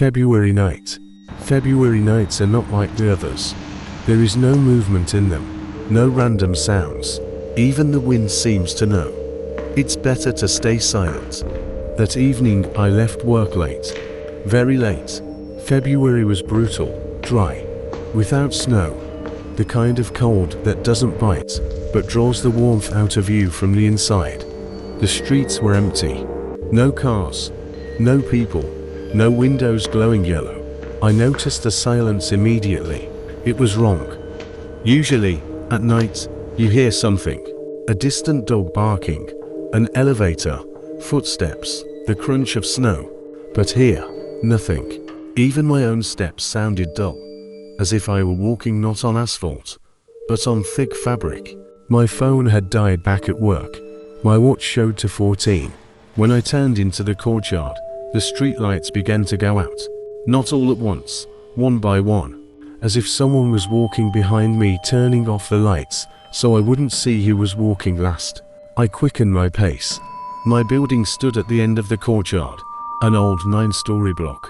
February night. February nights are not like the others. There is no movement in them, no random sounds. Even the wind seems to know it's better to stay silent. That evening I left work late, very late. February was brutal, dry, without snow. The kind of cold that doesn't bite, but draws the warmth out of you from the inside. The streets were empty. No cars, no people, no windows glowing yellow. I noticed the silence immediately. It was wrong. Usually, at night, you hear something. A distant dog barking, an elevator, footsteps, the crunch of snow. But here, nothing. Even my own steps sounded dull, as if I were walking not on asphalt, but on thick fabric. My phone had died back at work. My watch showed to 14. When I turned into the courtyard, the streetlights began to go out. Not all at once, one by one, as if someone was walking behind me turning off the lights, so I wouldn't see who was walking last. I quickened my pace. My building stood at the end of the courtyard, an old 9-story block,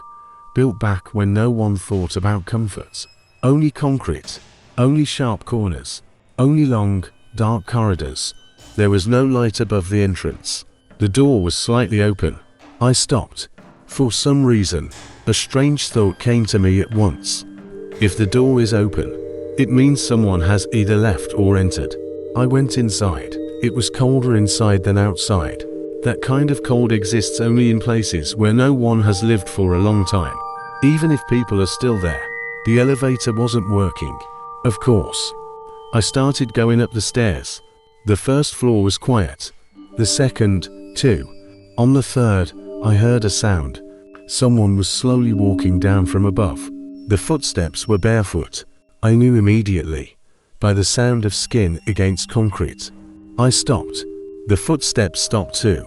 built back when no one thought about comfort. Only concrete, only sharp corners, only long, dark corridors. There was no light above the entrance. The door was slightly open. I stopped. For some reason, a strange thought came to me at once. If the door is open, it means someone has either left or entered. I went inside. It was colder inside than outside. That kind of cold exists only in places where no one has lived for a long time. Even if people are still there. The elevator wasn't working. Of course. I started going up the stairs. The first floor was quiet. The second, too. On the third, I heard a sound. Someone was slowly walking down from above. The footsteps were barefoot. I knew immediately, by the sound of skin against concrete. I stopped. The footsteps stopped too.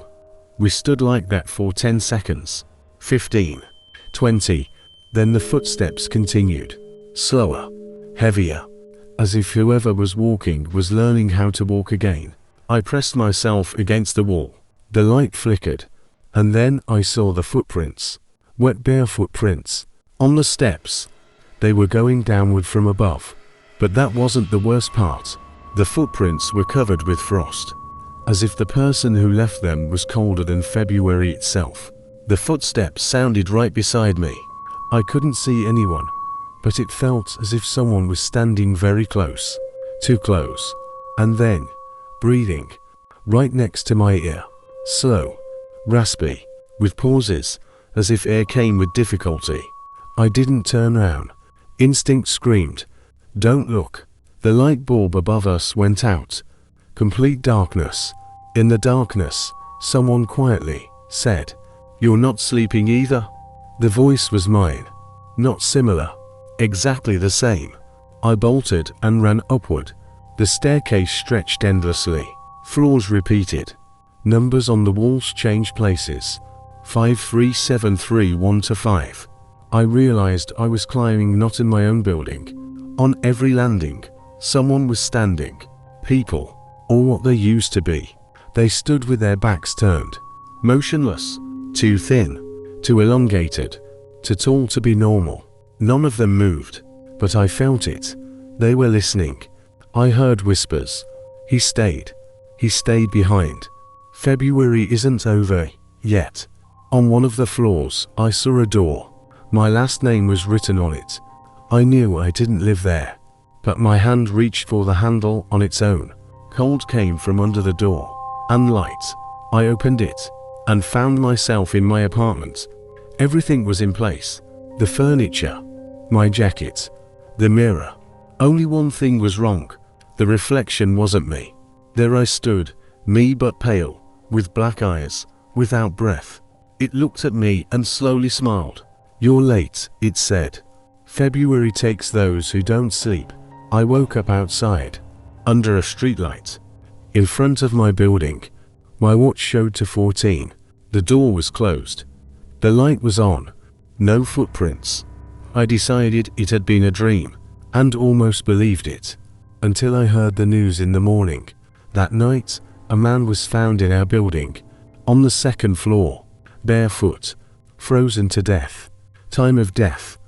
We stood like that for 10 seconds. 15. 20. Then the footsteps continued. Slower. Heavier. As if whoever was walking was learning how to walk again. I pressed myself against the wall. The light flickered. And then I saw the footprints. Wet bare footprints. On the steps. They were going downward from above. But that wasn't the worst part. The footprints were covered with frost. As if the person who left them was colder than February itself. The footsteps sounded right beside me. I couldn't see anyone. But it felt as if someone was standing very close. Too close. And then, breathing. Right next to my ear. Slow. Raspy. With pauses. As if air came with difficulty. I didn't turn round. Instinct screamed. Don't look. The light bulb above us went out. Complete darkness. In the darkness, someone quietly said, "You're not sleeping either?" The voice was mine. Not similar. Exactly the same. I bolted and ran upward. The staircase stretched endlessly. Floors repeated. Numbers on the walls changed places. 53731 to 5. I realized I was climbing not in my own building. On every landing, someone was standing. People, or what they used to be. They stood with their backs turned. Motionless. Too thin. Too elongated. Too tall to be normal. None of them moved. But I felt it. They were listening. I heard whispers. He stayed. He stayed behind. February isn't over yet. On one of the floors, I saw a door. My last name was written on it. I knew I didn't live there. But my hand reached for the handle on its own. Cold came from under the door. And light. I opened it. And found myself in my apartment. Everything was in place. The furniture. My jacket. The mirror. Only one thing was wrong. The reflection wasn't me. There I stood, me but pale, with black eyes, without breath. It looked at me and slowly smiled. "You're late," it said. "February takes those who don't sleep." I woke up outside, under a streetlight, in front of my building. My watch showed to 14. The door was closed. The light was on. No footprints. I decided it had been a dream, and almost believed it, until I heard the news in the morning. That night, a man was found in our building, on the second floor, barefoot, frozen to death. Time of death,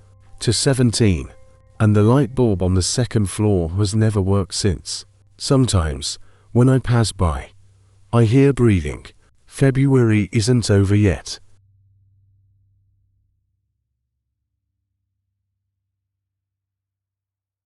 to 17, and the light bulb on the second floor has never worked since. Sometimes, when I pass by, I hear breathing. February isn't over yet.